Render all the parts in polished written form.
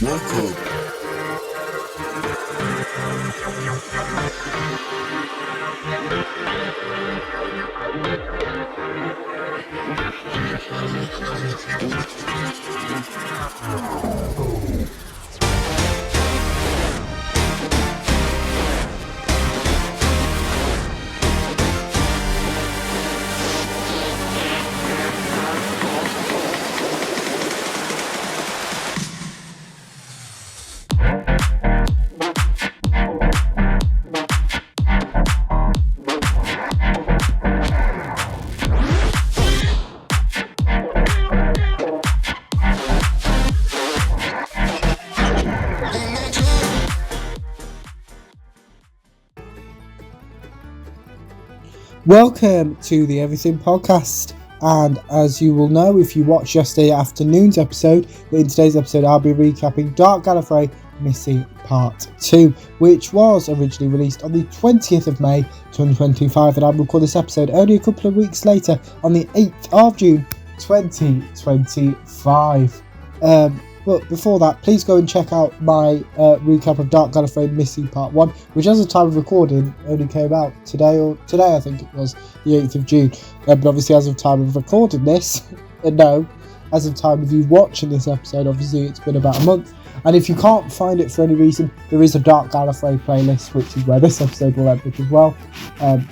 Welcome. Welcome to the Everything Podcast, and as you will know if you watched yesterday afternoon's episode, in today's episode I'll be recapping Dark Gallifrey Missy Part 2, which was originally released on the 20th of May 2025, and I record this episode only a couple of weeks later on the 8th of June 2025. But before that, please go and check out my recap of Dark Gallifrey Missy Part 1, which as of time of recording only came out today I think it was, the 8th of June. But obviously as of time of recording this, as of time of you watching this episode, obviously it's been about a month. And if you can't find it for any reason, there is a Dark Gallifrey playlist, which is where this episode will end up as well.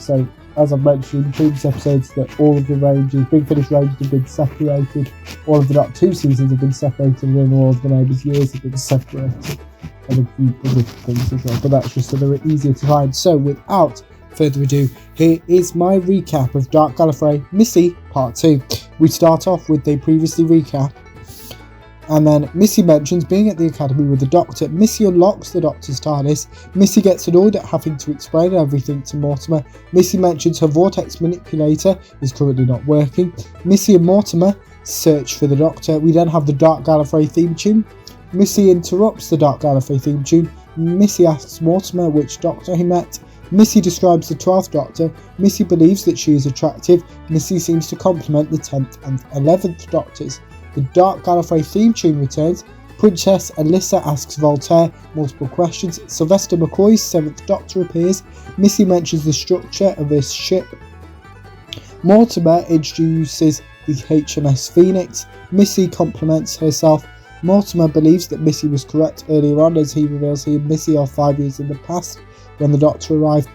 So as I've mentioned in previous episodes, that all of the ranges, Big Finish ranges have been separated, all of the Doctor 2 seasons have been separated, and all of the Neighbours years have been separated, and a few other things as well, but that's just so they're easier to find. So without further ado, here is my recap of Dark Gallifrey Missy Part 2. We start off with the previously recap, and then Missy mentions being at the academy with the Doctor. Missy unlocks the Doctor's TARDIS. Missy gets annoyed at having to explain everything to Mortimer. Missy mentions her vortex manipulator is currently not working. Missy and Mortimer search for the Doctor. We then have the Dark Gallifrey theme tune. Missy interrupts the Dark Gallifrey theme tune. Missy asks Mortimer which Doctor he met. Missy describes the 12th Doctor. Missy believes that she is attractive. Missy seems to compliment the 10th and 11th Doctors. The Dark Gallifrey theme tune returns. Princess Alyssa asks Voltaire multiple questions. Sylvester McCoy's 7th Doctor appears. Missy mentions the structure of this ship. Mortimer introduces the HMS Phoenix. Missy compliments herself. Mortimer believes that Missy was correct earlier on, as he reveals he and Missy are 5 years in the past when the Doctor arrived.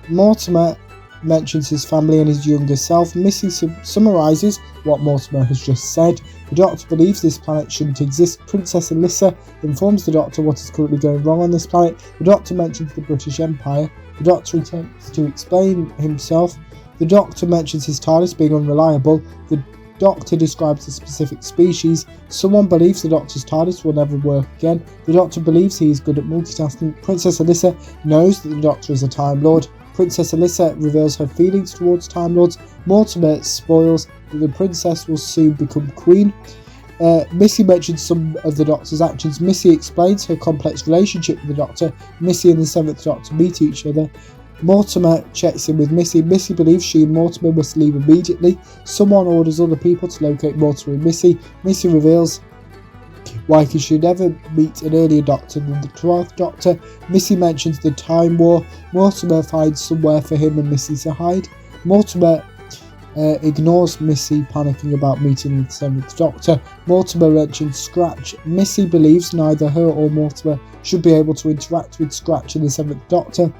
Mortimer mentions his family and his younger self. Missy summarises what Mortimer has just said. The Doctor believes this planet shouldn't exist. Princess Alyssa informs the Doctor what is currently going wrong on this planet. The Doctor mentions the British Empire. The Doctor attempts to explain himself. The Doctor mentions his TARDIS being unreliable. The Doctor describes a specific species. Someone believes the Doctor's TARDIS will never work again. The Doctor believes he is good at multitasking. Princess Alyssa knows that the Doctor is a Time Lord. Princess Alyssa reveals her feelings towards Time Lords. Mortimer spoils that the princess will soon become queen. Missy mentions some of the Doctor's actions. Missy explains her complex relationship with the Doctor. Missy and the 7th Doctor meet each other. Mortimer checks in with Missy. Missy believes she and Mortimer must leave immediately. Someone orders other people to locate Mortimer and Missy. Missy reveals why he should never meet an earlier Doctor than the 12th Doctor. Missy mentions the Time War. Mortimer finds somewhere for him and Missy to hide. Mortimer ignores Missy panicking about meeting the 7th Doctor. Mortimer mentions Scratch. Missy believes neither her or Mortimer should be able to interact with Scratch and the 7th Doctor.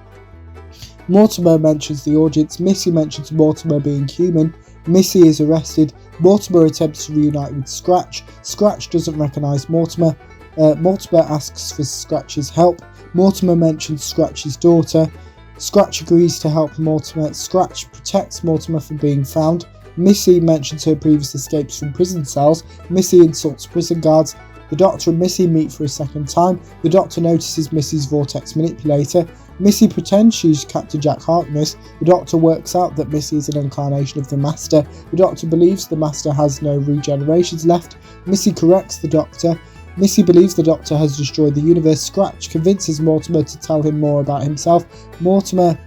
Mortimer mentions the audience. Missy mentions Mortimer being human. Missy is arrested. Mortimer attempts to reunite with Scratch. Scratch doesn't recognise Mortimer. Mortimer asks for Scratch's help. Mortimer mentions Scratch's daughter. Scratch agrees to help Mortimer. Scratch protects Mortimer from being found. Missy mentions her previous escapes from prison cells. Missy insults prison guards. The Doctor and Missy meet for a second time. The Doctor notices Missy's vortex manipulator. Missy pretends she's Captain Jack Harkness. The Doctor works out that Missy is an incarnation of the Master. The Doctor believes the Master has no regenerations left. Missy corrects the Doctor. Missy believes the Doctor has destroyed the universe. Scratch convinces Mortimer to tell him more about himself. Mortimer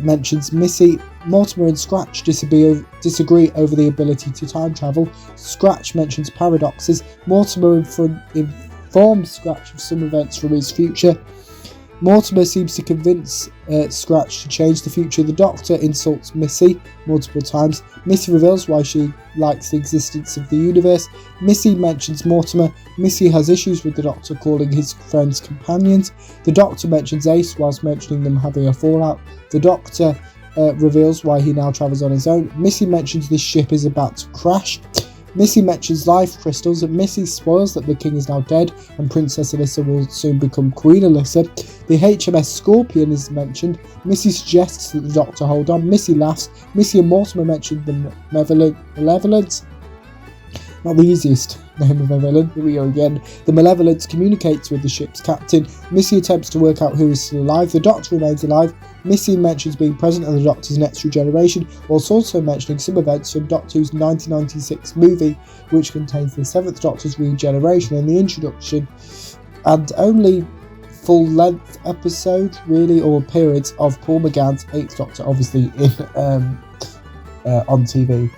mentions Missy. Mortimer and Scratch disagree over the ability to time travel. Scratch mentions paradoxes. Mortimer informs Scratch of some events from his future. Mortimer seems to convince Scratch to change the future. The Doctor insults Missy multiple times. Missy reveals why she likes the existence of the universe. Missy mentions Mortimer. Missy has issues with the Doctor calling his friends companions. The Doctor mentions Ace whilst mentioning them having a fallout. The Doctor reveals why he now travels on his own. Missy mentions this ship is about to crash. Missy mentions life crystals, and Missy spoils that the king is now dead and Princess Alyssa will soon become Queen Alyssa. The HMS Scorpion is mentioned. Missy suggests that the Doctor hold on. Missy laughs. Missy and Mortimer mention the Malevolence. Not the easiest name of a villain. Here we go again. The Malevolence communicates with the ship's captain. Missy attempts to work out who is still alive. The Doctor remains alive. Missy mentions being present at the Doctor's next regeneration, whilst also mentioning some events from Doctor Who's 1996 movie, which contains the 7th Doctor's regeneration and the introduction, and only full-length episode, really, or appearance of Paul McGann's 8th Doctor, obviously in on TV,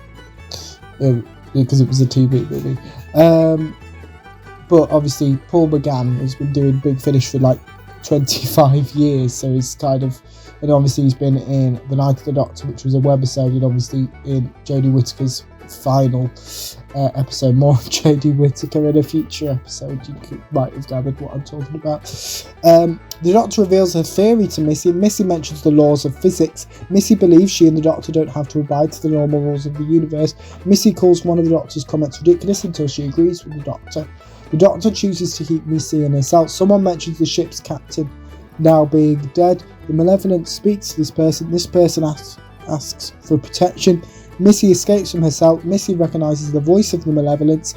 because it was a TV movie. But obviously, Paul McGann has been doing Big Finish for like 25 years, so he's kind of. And obviously he's been in The Night of the Doctor, which was a webisode, and obviously in Jodie Whittaker's final episode, more of Jodie Whittaker in a future episode. You might have gathered what I'm talking about. The Doctor reveals her theory to Missy. Missy mentions the laws of physics. Missy believes she and the Doctor don't have to abide to the normal rules of the universe. Missy calls one of the Doctor's comments ridiculous until she agrees with the Doctor. The Doctor chooses to keep Missy in herself. Someone mentions the ship's captain now being dead. The Malevolence speaks to this person. This person asks for protection. Missy escapes from herself. Missy recognises the voice of the Malevolence.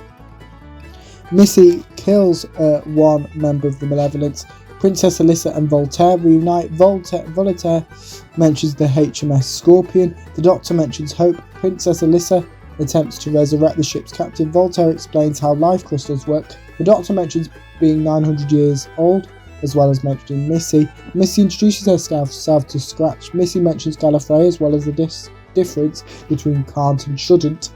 Missy kills one member of the Malevolence. Princess Alyssa and Voltaire reunite. Voltaire mentions the HMS Scorpion. The Doctor mentions hope. Princess Alyssa attempts to resurrect the ship's captain. Voltaire explains how life crystals work. The Doctor mentions being 900 years old, as well as mentioning Missy. Missy introduces herself to Scratch. Missy mentions Gallifrey, as well as the difference between can't and shouldn't.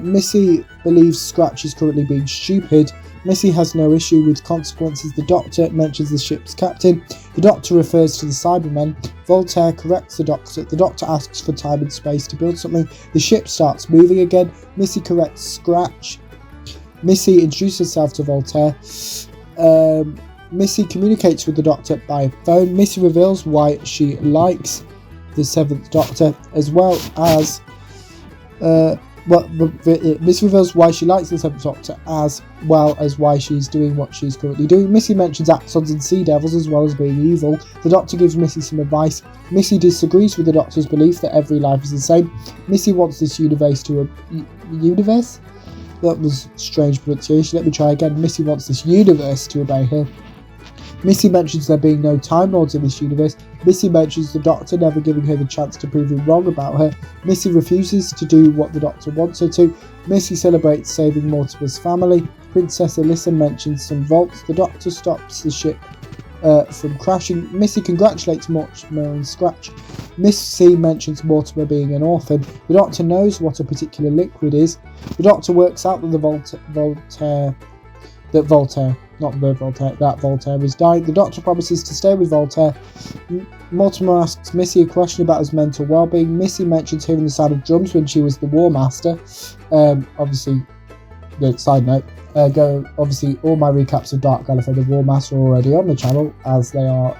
Missy believes Scratch is currently being stupid. Missy has no issue with consequences. The Doctor mentions the ship's captain. The Doctor refers to the Cybermen. Voltaire corrects the Doctor. The Doctor asks for time and space to build something. The ship starts moving again. Missy corrects Scratch. Missy introduces herself to Voltaire. Missy communicates with the Doctor by phone. Missy reveals why she likes the 7th Doctor, as well as Missy reveals why she likes the 7th Doctor, as well as why she's doing what she's currently doing. Missy mentions Axons and Sea Devils, as well as being evil. The Doctor gives Missy some advice. Missy disagrees with the Doctor's belief that every life is the same. Missy wants this universe to universe? That was strange pronunciation. Let me try again. Missy wants this universe to obey her. Missy mentions there being no Time Lords in this universe. Missy mentions the Doctor never giving her the chance to prove him wrong about her. Missy refuses to do what the Doctor wants her to. Missy celebrates saving Mortimer's family. Princess Alyssa mentions some vaults. The Doctor stops the ship from crashing. Missy congratulates Mortimer and Scratch. Missy mentions Mortimer being an orphan. The Doctor knows what a particular liquid is. The Doctor works out that Voltaire is dying. The Doctor promises to stay with Voltaire. Mortimer asks Missy a question about his mental well-being. Missy mentions hearing the sound of drums when she was the War Master. Obviously, side note, obviously all my recaps of Dark Gallifrey the War Master are already on the channel, as they are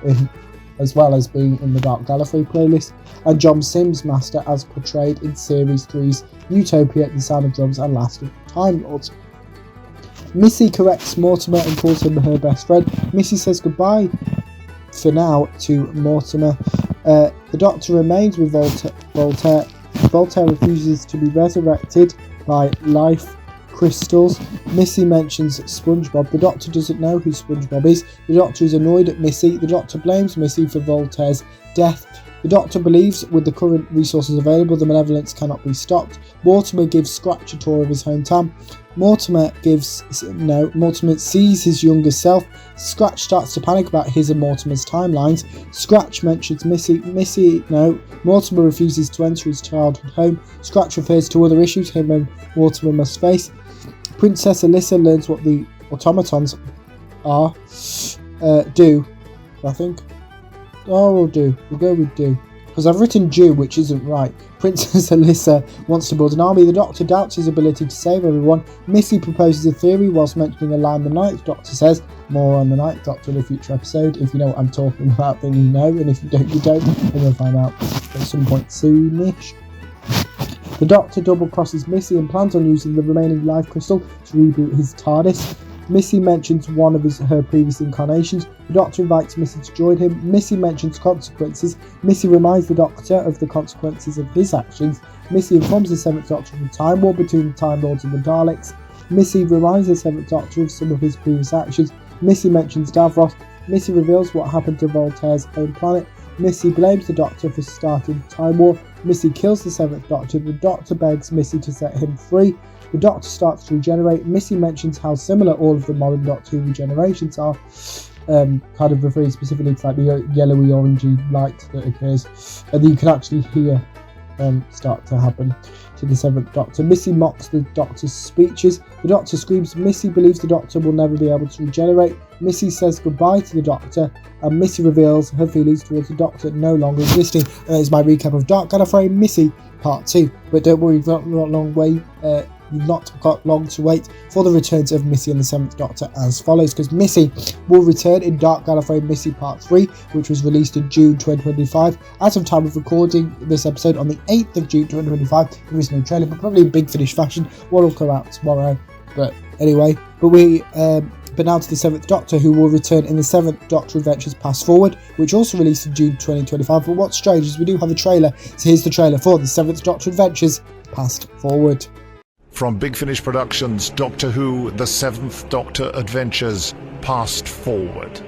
as well as being in the Dark Gallifrey playlist, and John Sims Master as portrayed in Series 3's Utopia, The Sound of Drums and Last of Time Lords. Missy corrects Mortimer and calls him her best friend. Missy says goodbye for now to Mortimer. The Doctor remains with Voltaire. Voltaire refuses to be resurrected by life crystals. Missy mentions SpongeBob. The Doctor doesn't know who SpongeBob is. The Doctor is annoyed at Missy. The Doctor blames Missy for Voltaire's death. The Doctor believes with the current resources available, the Malevolence cannot be stopped. Mortimer gives Scratch a tour of his hometown. Mortimer sees his younger self. Scratch starts to panic about his and Mortimer's timelines. Scratch mentions Missy. Mortimer refuses to enter his childhood home. Scratch refers to other issues him and Mortimer must face. Princess Alyssa learns what the automatons are do, I think. Oh, we'll do. We'll go with do. Because I've written Jew, which isn't right. Princess Alyssa wants to build an army. The Doctor doubts his ability to save everyone. Missy proposes a theory whilst mentioning a line the Ninth Doctor says. More on the Ninth Doctor in a future episode. If you know what I'm talking about, then you know. And if you don't, you don't. And we'll find out at some point soonish. The Doctor double crosses Missy and plans on using the remaining life crystal to reboot his TARDIS. Missy mentions one of her previous incarnations. The Doctor invites Missy to join him. Missy mentions consequences. Missy reminds the Doctor of the consequences of his actions. Missy informs the Seventh Doctor of the Time War between the Time Lords and the Daleks. Missy reminds the Seventh Doctor of some of his previous actions. Missy mentions Davros. Missy reveals what happened to Voltaire's home planet. Missy blames the Doctor for starting the Time War. Missy kills the Seventh Doctor. The Doctor begs Missy to set him free. The Doctor starts to regenerate. Missy mentions how similar all of the modern Doctor Who regenerations are, kind of referring specifically to like the yellowy orangey light that occurs, and you can actually hear start to happen to the Seventh Doctor. Missy mocks the Doctor's speeches. The Doctor screams. Missy believes the Doctor will never be able to regenerate. Missy says goodbye to the Doctor, and Missy reveals her feelings towards the Doctor no longer existing. That is my recap of Dark Gallifrey Missy Part 2. But don't worry, you've not got long to wait for the returns of Missy and the Seventh Doctor as follows, because Missy will return in Dark Gallifrey Missy Part 3, which was released in June 2025. As of time of recording this episode on the 8th of June 2025, there is no trailer, but probably in Big Finish fashion, one will come out tomorrow. But anyway, but now to the Seventh Doctor, who will return in the Seventh Doctor Adventures Past Forward, which also released in June 2025. But what's strange is we do have a trailer, so here's the trailer for the Seventh Doctor Adventures Past Forward. From Big Finish Productions, Doctor Who, The Seventh Doctor Adventures, Past Forward.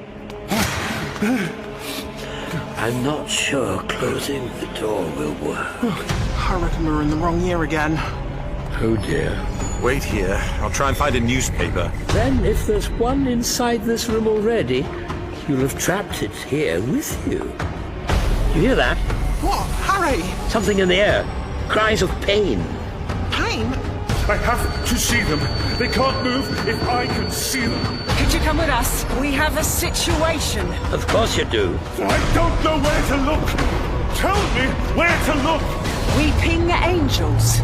I'm not sure closing the door will work. I reckon we're in the wrong year again. Oh dear. Wait here. I'll try and find a newspaper. Then, if there's one inside this room already, you'll have trapped it here with you. You hear that? What? Harry? Something in the air. Cries of pain. Pain? I have to see them. They can't move if I can see them. Could you come with us? We have a situation. Of course you do. I don't know where to look. Tell me where to look. Weeping angels.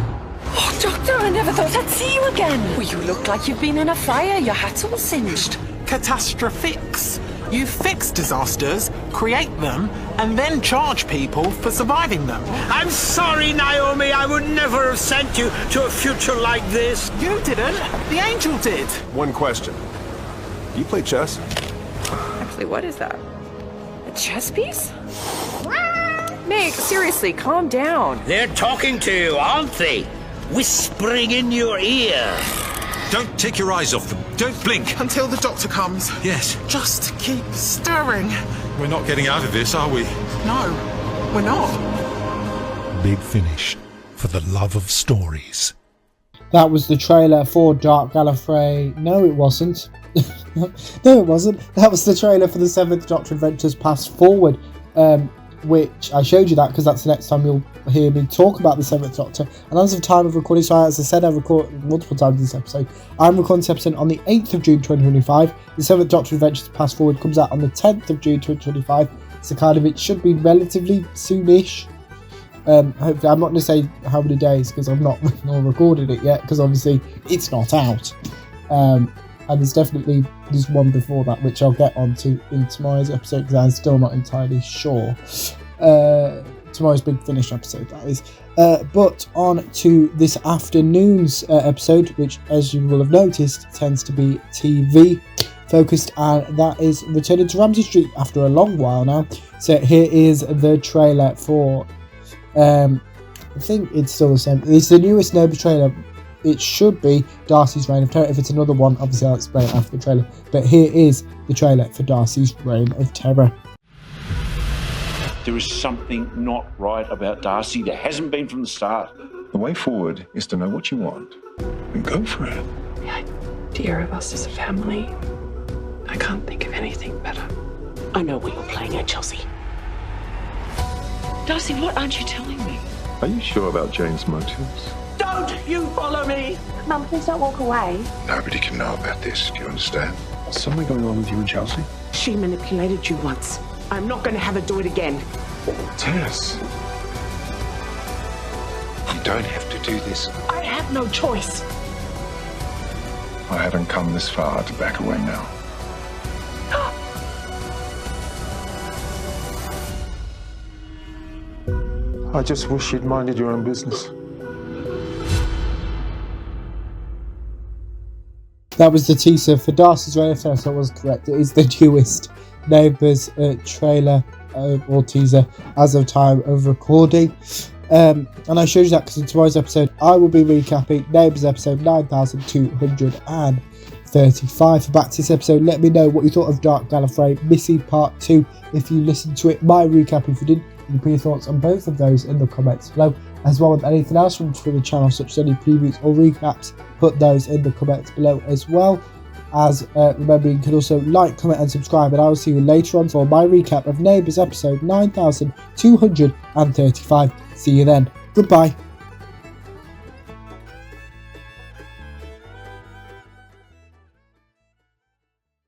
Oh, Doctor, I never thought I'd see you again. Well, you look like you've been in a fire. Your hat's all singed. Catastrophix. You fix disasters, create them, and then charge people for surviving them. I'm sorry, Naomi. I would never have sent you to a future like this. You didn't. The angel did. One question. Do you play chess? Actually, what is that? A chess piece? Meg, seriously, calm down. They're talking to you, aren't they? Whispering in your ear. Don't take your eyes off them. Don't blink. Until the Doctor comes. Yes. Just keep stirring. We're not getting out of this, are we? No, we're not. Big Finish, for the love of stories. That was the trailer for Dark Gallifrey. No, it wasn't. No, it wasn't. That was the trailer for the Seventh Doctor Adventures Past Forward, which I showed you that because that's the next time you'll hear me talk about the Seventh Doctor. And as of time of recording, so as I said, I've recorded multiple times this episode. I'm recording this episode on the 8th of June 2025. The Seventh Doctor Adventures Past Forward comes out on the 10th of June 2025. So kind of, it should be relatively soonish. Hopefully, I'm not going to say how many days because I've not written or recorded it yet, because obviously it's not out. And there's definitely one before that, which I'll get onto in tomorrow's episode because I'm still not entirely sure. Tomorrow's Big Finish episode, that is. But on to this afternoon's episode, which, as you will have noticed, tends to be TV focused, and that is returning to Ramsay Street after a long while now. So here is the trailer for, I think it's still the same. It's the newest Nova trailer. It should be Darcy's Reign of Terror. If it's another one, obviously I'll explain it after the trailer. But here is the trailer for Darcy's Reign of Terror. There is something not right about Darcy. There hasn't been from the start. The way forward is to know what you want and go for it. The idea of us as a family, I can't think of anything better. I know what you're playing at, Chelsea. Darcy, what aren't you telling me? Are you sure about Jane's motives? Don't you follow me! Mum, please don't walk away. Nobody can know about this, do you understand? What's something going on with you and Chelsea? She manipulated you once. I'm not going to have her do it again. Tess. You don't have to do this. I have no choice. I haven't come this far to back away now. I just wish you'd minded your own business. That was the teaser for Darcy's Radio First. I was correct. It is the newest Neighbours trailer or teaser as of time of recording. And I showed you that because in tomorrow's episode I will be recapping Neighbours episode 9235. For back to this episode, let me know what you thought of Dark Gallifrey Missy Part 2 if you listened to it. My recap if you didn't. You can put your thoughts on both of those in the comments below, as well as anything else from the channel, such as any previews or recaps. Put those in the comments below as well. As remember, you can also like, comment and subscribe, and I will see you later on for my recap of Neighbours episode 9235. See you then. Goodbye.